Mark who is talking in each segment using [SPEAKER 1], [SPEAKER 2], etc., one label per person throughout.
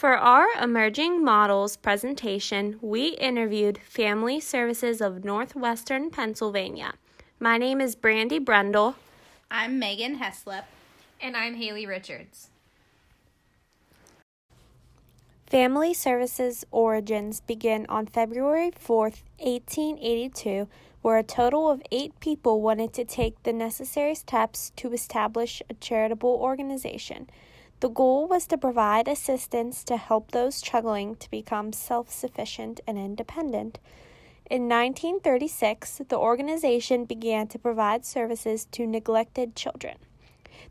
[SPEAKER 1] For our Emerging Models presentation, we interviewed Family Services of Northwestern Pennsylvania. My name is Brandy Brendel.
[SPEAKER 2] I'm Megan Heslop.
[SPEAKER 3] And I'm Haley Richards.
[SPEAKER 1] Family Services' origins begin on February 4th, 1882, where a total of 8 people wanted to take the necessary steps to establish a charitable organization. The goal was to provide assistance to help those struggling to become self-sufficient and independent. In 1936, the organization began to provide services to neglected children.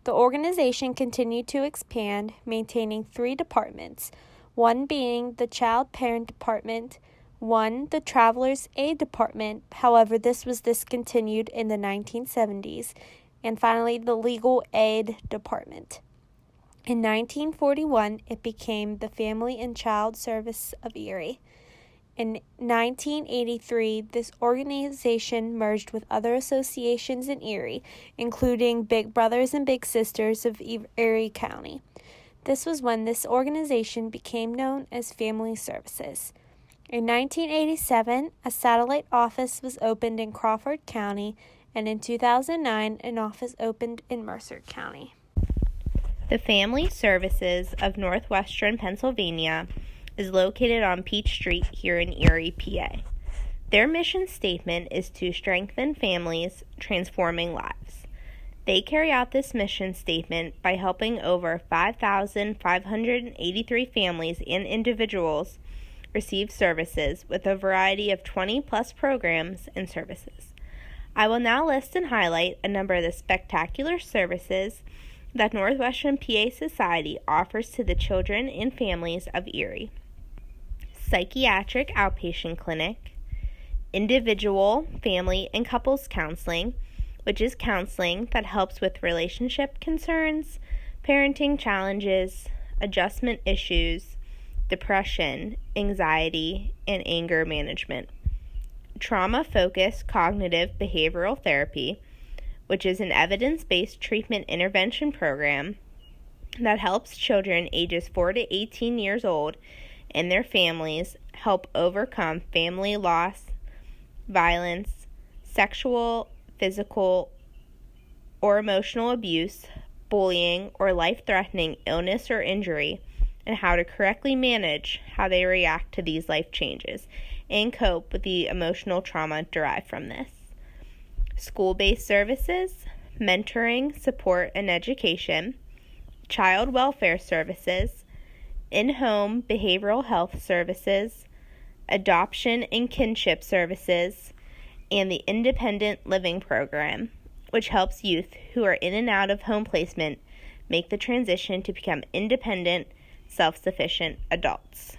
[SPEAKER 1] The organization continued to expand, maintaining 3 departments, one being the Child Parent Department, one the Traveler's Aid Department, however this was discontinued in the 1970s, and finally the Legal Aid Department. In 1941, it became the Family and Child Service of Erie. In 1983, this organization merged with other associations in Erie, including Big Brothers and Big Sisters of Erie County. This was when this organization became known as Family Services. In 1987, a satellite office was opened in Crawford County, and in 2009, an office opened in Mercer County.
[SPEAKER 2] The Family Services of Northwestern Pennsylvania is located on Peach Street here in Erie, PA. Their mission statement is to strengthen families, transforming lives. They carry out this mission statement by helping over 5,583 families and individuals receive services with a variety of 20-plus programs and services. I will now list and highlight a number of the spectacular services that Northwestern PA Society offers to the children and families of Erie. Psychiatric Outpatient Clinic, Individual, Family, and Couples Counseling, which is counseling that helps with relationship concerns, parenting challenges, adjustment issues, depression, anxiety, and anger management. Trauma-focused cognitive behavioral therapy, which is an evidence-based treatment intervention program that helps children ages 4 to 18 years old and their families help overcome family loss, violence, sexual, physical, or emotional abuse, bullying, or life-threatening illness or injury, and how to correctly manage how they react to these life changes and cope with the emotional trauma derived from this. School-based services, mentoring, support, and education, child welfare services, in-home behavioral health services, adoption and kinship services, and the Independent Living Program, which helps youth who are in and out of home placement make the transition to become independent, self-sufficient adults.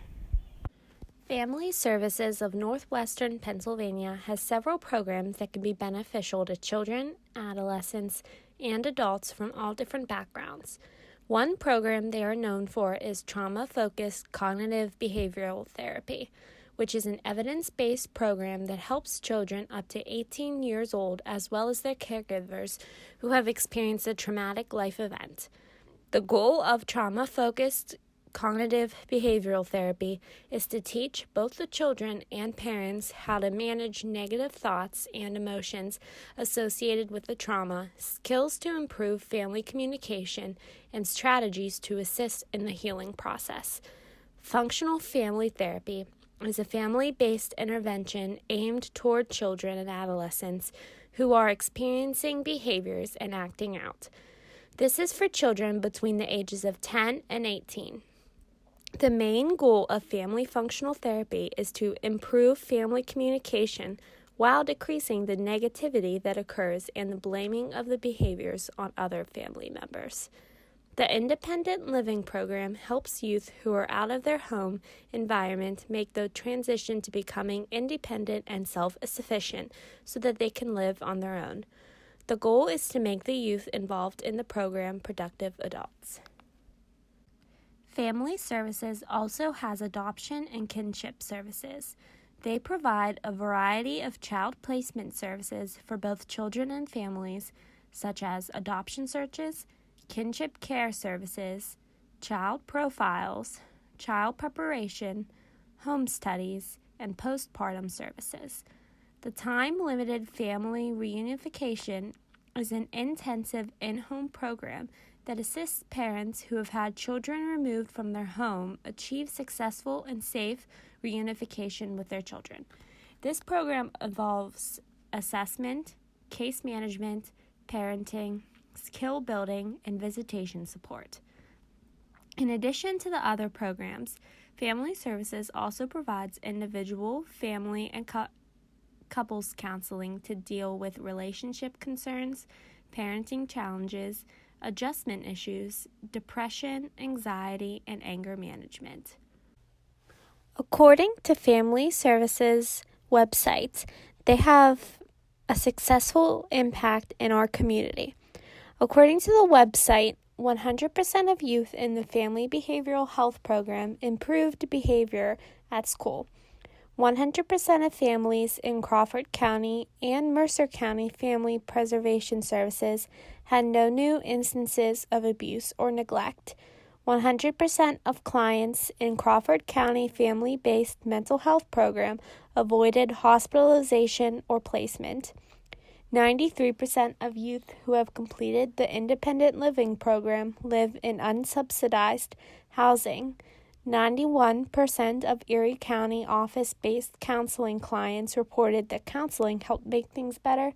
[SPEAKER 1] Family Services of Northwestern Pennsylvania has several programs that can be beneficial to children, adolescents, and adults from all different backgrounds. One program they are known for is Trauma-Focused Cognitive Behavioral Therapy, which is an evidence-based program that helps children up to 18 years old as well as their caregivers who have experienced a traumatic life event. The goal of Trauma-Focused Cognitive Behavioral Therapy is to teach both the children and parents how to manage negative thoughts and emotions associated with the trauma, skills to improve family communication, and strategies to assist in the healing process. Functional Family Therapy is a family-based intervention aimed toward children and adolescents who are experiencing behaviors and acting out. This is for children between the ages of 10 and 18. The main goal of family functional therapy is to improve family communication while decreasing the negativity that occurs and the blaming of the behaviors on other family members. The Independent Living Program helps youth who are out of their home environment make the transition to becoming independent and self-sufficient so that they can live on their own. The goal is to make the youth involved in the program productive adults. Family Services also has adoption and kinship services. They provide a variety of child placement services for both children and families, such as adoption searches, kinship care services, child profiles, child preparation, home studies, and postpartum services. The time-limited family reunification is an intensive in-home program that assists parents who have had children removed from their home achieve successful and safe reunification with their children. This program involves assessment, case management, parenting, skill building, and visitation support. In addition to the other programs, Family Services also provides individual, family, and couples counseling to deal with relationship concerns, parenting challenges, adjustment issues, depression, anxiety, and anger management. According to Family Services websites, they have a successful impact in our community. According to the website, 100% of youth in the Family Behavioral Health Program improved behavior at school. 100% of families in Crawford County and Mercer County Family Preservation Services had no new instances of abuse or neglect. 100% of clients in Crawford County Family-Based Mental Health Program avoided hospitalization or placement. 93% of youth who have completed the Independent Living Program live in unsubsidized housing. 91% of Erie County office-based counseling clients reported that counseling helped make things better,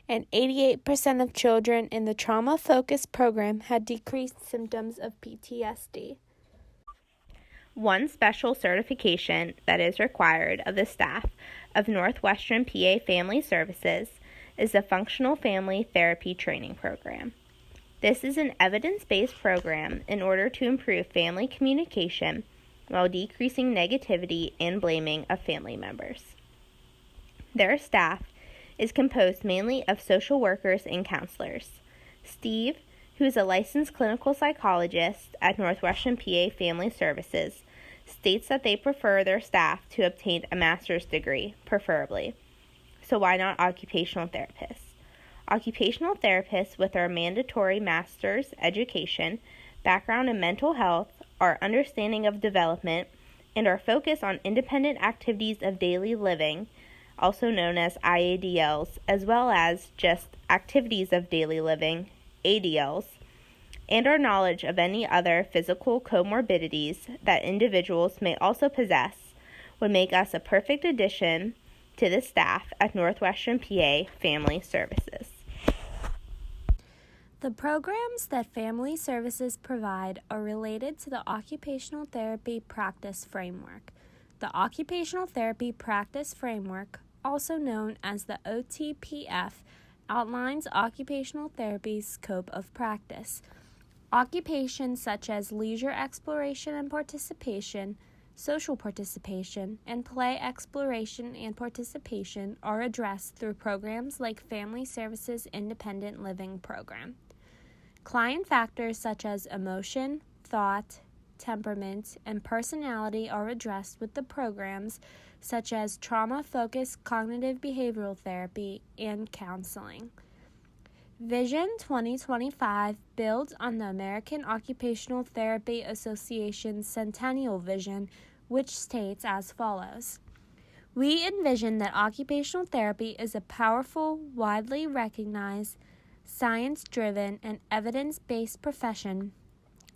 [SPEAKER 1] and 88% of children in the trauma-focused program had decreased symptoms of PTSD.
[SPEAKER 2] One special certification that is required of the staff of Northwestern PA Family Services is the Functional Family Therapy Training Program. This is an evidence-based program in order to improve family communication while decreasing negativity and blaming of family members. Their staff is composed mainly of social workers and counselors. Steve, who is a licensed clinical psychologist at Northwestern PA Family Services, states that they prefer their staff to obtain a master's degree, preferably. So why not occupational therapists? Occupational therapists with our mandatory master's education, background in mental health, our understanding of development, and our focus on independent activities of daily living, also known as IADLs, as well as just activities of daily living, ADLs, and our knowledge of any other physical comorbidities that individuals may also possess would make us a perfect addition to the staff at Northwestern PA Family Services.
[SPEAKER 1] The programs that Family Services provide are related to the Occupational Therapy Practice Framework. The Occupational Therapy Practice Framework, also known as the OTPF, outlines occupational therapy's scope of practice. Occupations such as leisure exploration and participation, social participation, and play exploration and participation are addressed through programs like Family Services Independent Living Program. Client factors such as emotion, thought, temperament, and personality are addressed with the programs such as trauma-focused cognitive behavioral therapy and counseling. Vision 2025 builds on the American Occupational Therapy Association's Centennial Vision, which states as follows. We envision that occupational therapy is a powerful, widely recognized, science-driven, and evidence-based profession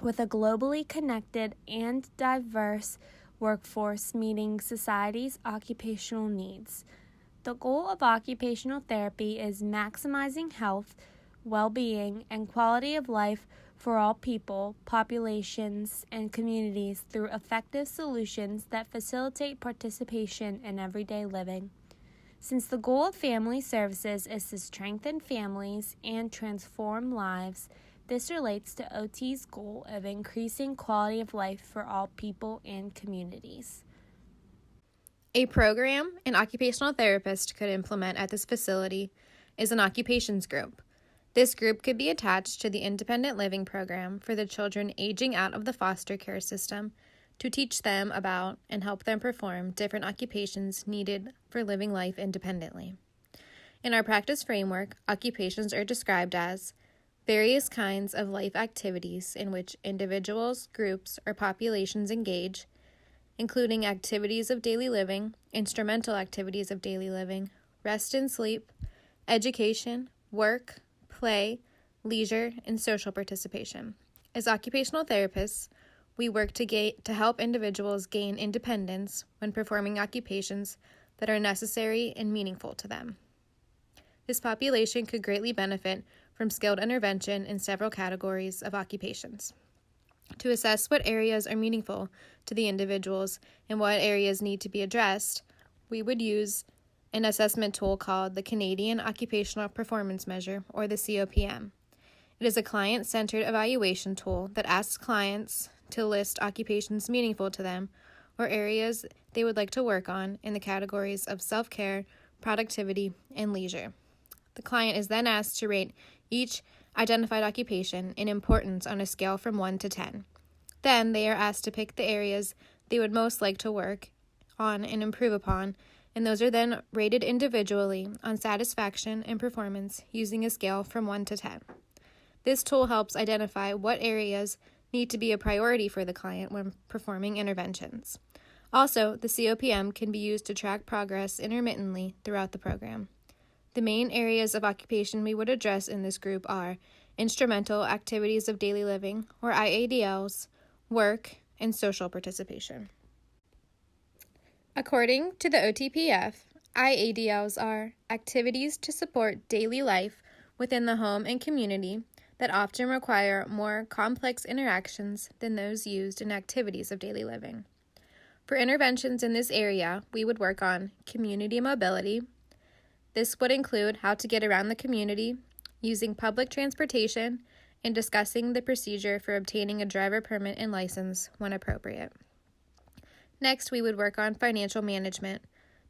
[SPEAKER 1] with a globally connected and diverse workforce meeting society's occupational needs. The goal of occupational therapy is maximizing health, well-being, and quality of life for all people, populations, and communities through effective solutions that facilitate participation in everyday living. Since the goal of Family Services is to strengthen families and transform lives, this relates to OT's goal of increasing quality of life for all people and communities.
[SPEAKER 3] A program an occupational therapist could implement at this facility is an occupations group. This group could be attached to the independent living program for the children aging out of the foster care system to teach them about and help them perform different occupations needed for living life independently. In our practice framework, occupations are described as various kinds of life activities in which individuals, groups, or populations engage including activities of daily living, instrumental activities of daily living, rest and sleep, education, work, play, leisure, and social participation. As occupational therapists, we work to help individuals gain independence when performing occupations that are necessary and meaningful to them. This population could greatly benefit from skilled intervention in several categories of occupations. To assess what areas are meaningful to the individuals and what areas need to be addressed, we would use an assessment tool called the Canadian Occupational Performance Measure, or the COPM. It is a client-centered evaluation tool that asks clients to list occupations meaningful to them or areas they would like to work on in the categories of self-care, productivity, and leisure. The client is then asked to rate each identified occupation in importance on a scale from 1 to 10. Then they are asked to pick the areas they would most like to work on and improve upon, and those are then rated individually on satisfaction and performance using a scale from 1 to 10. This tool helps identify what areas need to be a priority for the client when performing interventions. Also, the COPM can be used to track progress intermittently throughout the program. The main areas of occupation we would address in this group are instrumental activities of daily living, or IADLs, work, and social participation. According to the OTPF, IADLs are activities to support daily life within the home and community that often require more complex interactions than those used in activities of daily living. For interventions in this area, we would work on community mobility. This would include how to get around the community, using public transportation, and discussing the procedure for obtaining a driver permit and license when appropriate. Next, we would work on financial management.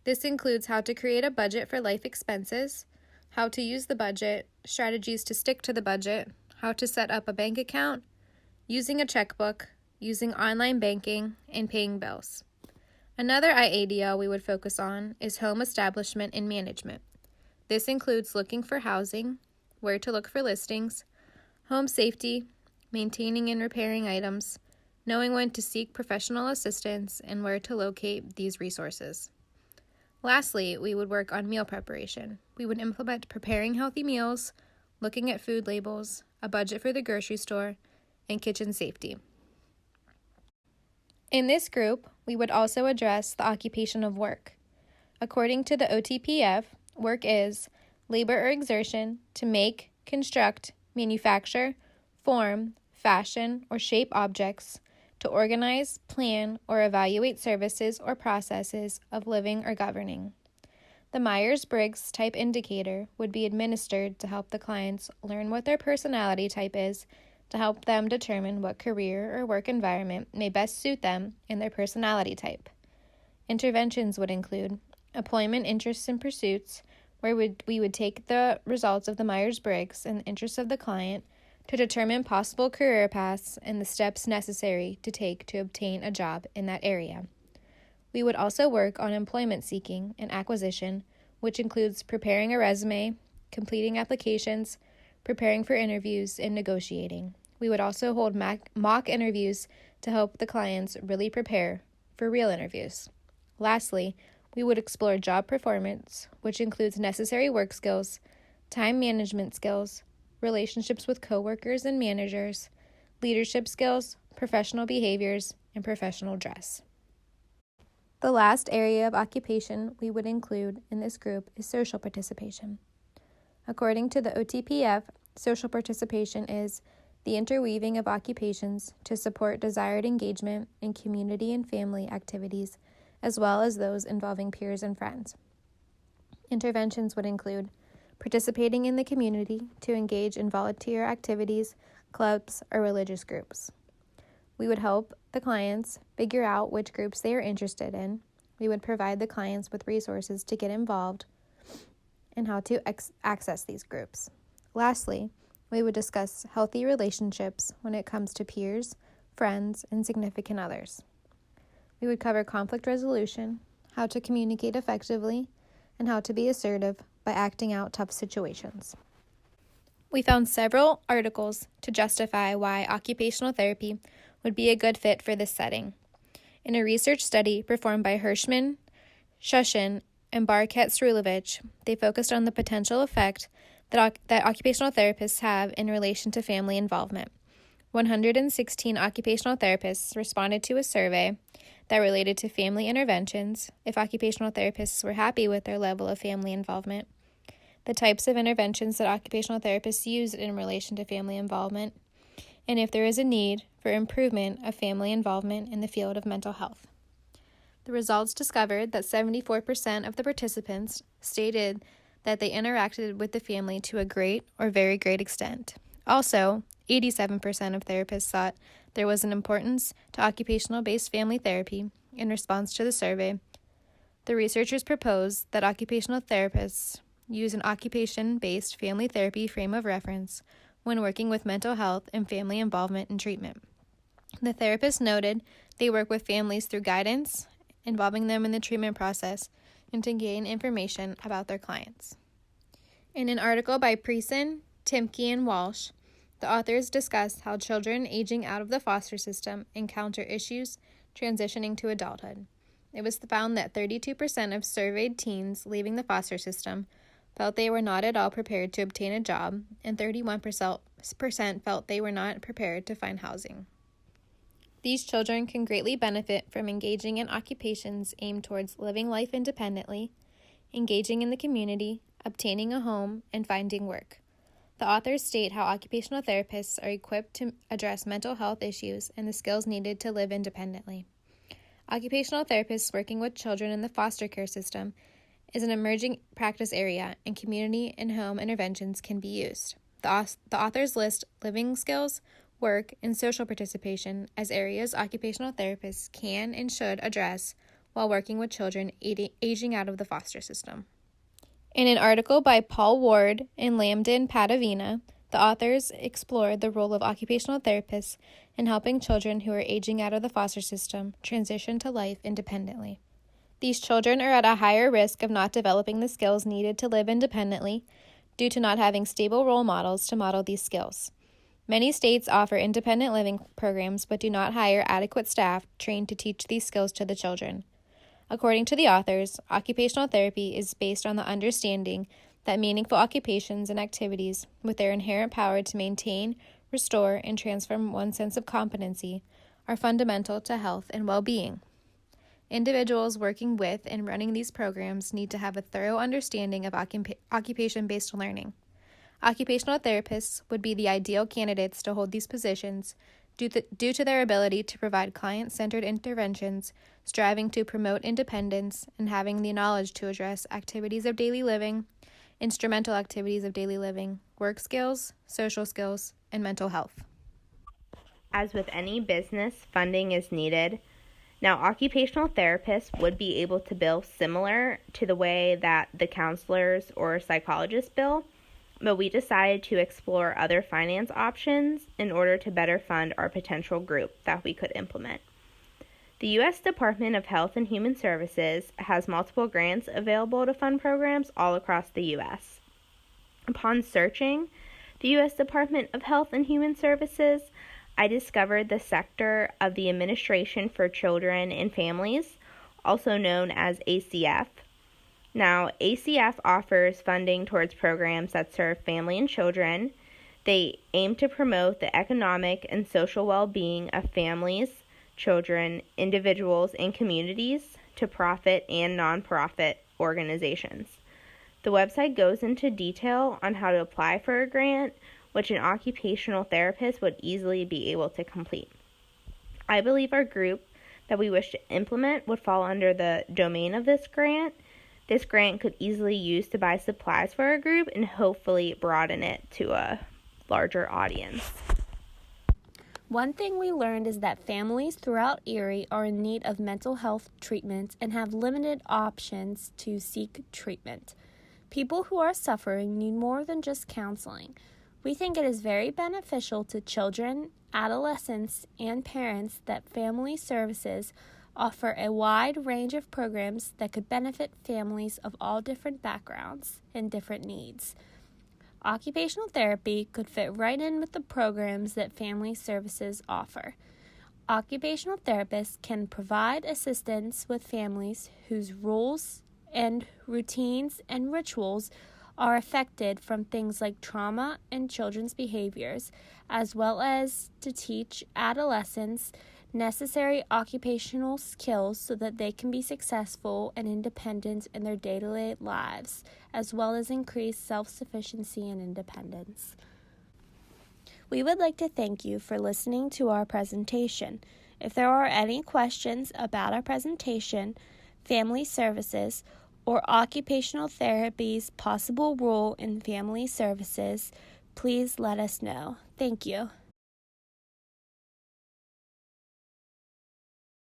[SPEAKER 3] This includes how to create a budget for life expenses, how to use the budget, strategies to stick to the budget, how to set up a bank account, using a checkbook, using online banking, and paying bills. Another IADL we would focus on is home establishment and management. This includes looking for housing, where to look for listings, home safety, maintaining and repairing items, knowing when to seek professional assistance, and where to locate these resources. Lastly, we would work on meal preparation. We would implement preparing healthy meals, looking at food labels, a budget for the grocery store, and kitchen safety. In this group, we would also address the occupation of work. According to the OTPF, work is labor or exertion to make, construct, manufacture, form, fashion, or shape objects, to organize, plan, or evaluate services or processes of living or governing. The Myers-Briggs type indicator would be administered to help the clients learn what their personality type is, to help them determine what career or work environment may best suit them and their personality type. Interventions would include employment interests and pursuits, where we would take the results of the Myers-Briggs and the interests of the client to determine possible career paths and the steps necessary to take to obtain a job in that area. We would also work on employment seeking and acquisition, which includes preparing a resume, completing applications, preparing for interviews, and negotiating. We would also hold mock interviews to help the clients really prepare for real interviews. Lastly, we would explore job performance, which includes necessary work skills, time management skills, relationships with coworkers and managers, leadership skills, professional behaviors, and professional dress. The last area of occupation we would include in this group is social participation. According to the OTPF, social participation is the interweaving of occupations to support desired engagement in community and family activities, as well as those involving peers and friends. Interventions would include participating in the community to engage in volunteer activities, clubs, or religious groups. We would help the clients figure out which groups they are interested in. We would provide the clients with resources to get involved and how to access these groups. Lastly, we would discuss healthy relationships when it comes to peers, friends, and significant others. We would cover conflict resolution, how to communicate effectively, and how to be assertive by acting out tough situations. We found several articles to justify why occupational therapy would be a good fit for this setting. In a research study performed by Hirschman, Shushin, and Barket-Srulovich, they focused on the potential effect that occupational therapists have in relation to family involvement. 116 occupational therapists responded to a survey that related to family interventions if occupational therapists were happy with their level of family involvement, the types of interventions that occupational therapists used in relation to family involvement, and if there is a need for improvement of family involvement in the field of mental health. The results discovered that 74% of the participants stated that they interacted with the family to a great or very great extent. Also, 87% of therapists thought there was an importance to occupational-based family therapy in response to the survey. The researchers proposed that occupational therapists use an occupation-based family therapy frame of reference when working with mental health and family involvement in treatment. The therapists noted they work with families through guidance, involving them in the treatment process, and to gain information about their clients. In an article by Preeson, Timke, and Walsh, the authors discuss how children aging out of the foster system encounter issues transitioning to adulthood. It was found that 32% of surveyed teens leaving the foster system felt they were not at all prepared to obtain a job, and 31% felt they were not prepared to find housing. These children can greatly benefit from engaging in occupations aimed towards living life independently, engaging in the community, obtaining a home, and finding work. The authors state how occupational therapists are equipped to address mental health issues and the skills needed to live independently. Occupational therapists working with children in the foster care system is an emerging practice area, and community and home interventions can be used. The authors list living skills, work, and social participation as areas occupational therapists can and should address while working with children aging out of the foster system. In an article by Paul Ward and Lambden Padavina, the authors explored the role of occupational therapists in helping children who are aging out of the foster system transition to life independently. These children are at a higher risk of not developing the skills needed to live independently due to not having stable role models to model these skills. Many states offer independent living programs but do not hire adequate staff trained to teach these skills to the children. According to the authors, occupational therapy is based on the understanding that meaningful occupations and activities, with their inherent power to maintain, restore, and transform one's sense of competency, are fundamental to health and well-being. Individuals working with and running these programs need to have a thorough understanding of occupation-based learning. Occupational therapists would be the ideal candidates to hold these positions due to their ability to provide client-centered interventions, striving to promote independence, and having the knowledge to address activities of daily living, instrumental activities of daily living, work skills, social skills, and mental health.
[SPEAKER 2] As with any business, funding is needed. Now, occupational therapists would be able to bill similar to the way that the counselors or psychologists bill, but we decided to explore other finance options in order to better fund our potential group that we could implement. The U.S. Department of Health and Human Services has multiple grants available to fund programs all across the U.S. Upon searching the U.S. Department of Health and Human Services, I discovered the sector of the Administration for Children and Families, also known as ACF. Now, ACF offers funding towards programs that serve family and children. They aim to promote the economic and social well-being of families, children, individuals, and communities to profit and nonprofit organizations. The website goes into detail on how to apply for a grant, which an occupational therapist would easily be able to complete. I believe our group that we wish to implement would fall under the domain of this grant. This grant could easily use to buy supplies for our group and hopefully broaden it to a larger audience.
[SPEAKER 1] One thing we learned is that families throughout Erie are in need of mental health treatment and have limited options to seek treatment. People who are suffering need more than just counseling. We think it is very beneficial to children, adolescents, and parents that family services offer a wide range of programs that could benefit families of all different backgrounds and different needs. Occupational therapy could fit right in with the programs that family services offer. Occupational therapists can provide assistance with families whose rules and routines and rituals are affected from things like trauma and children's behaviors, as well as to teach adolescents necessary occupational skills so that they can be successful and independent in their day-to-day lives, as well as increase self-sufficiency and independence. We would like to thank you for listening to our presentation. If there are any questions about our presentation, family services, or occupational therapy's possible role in family services, please let us know. Thank you.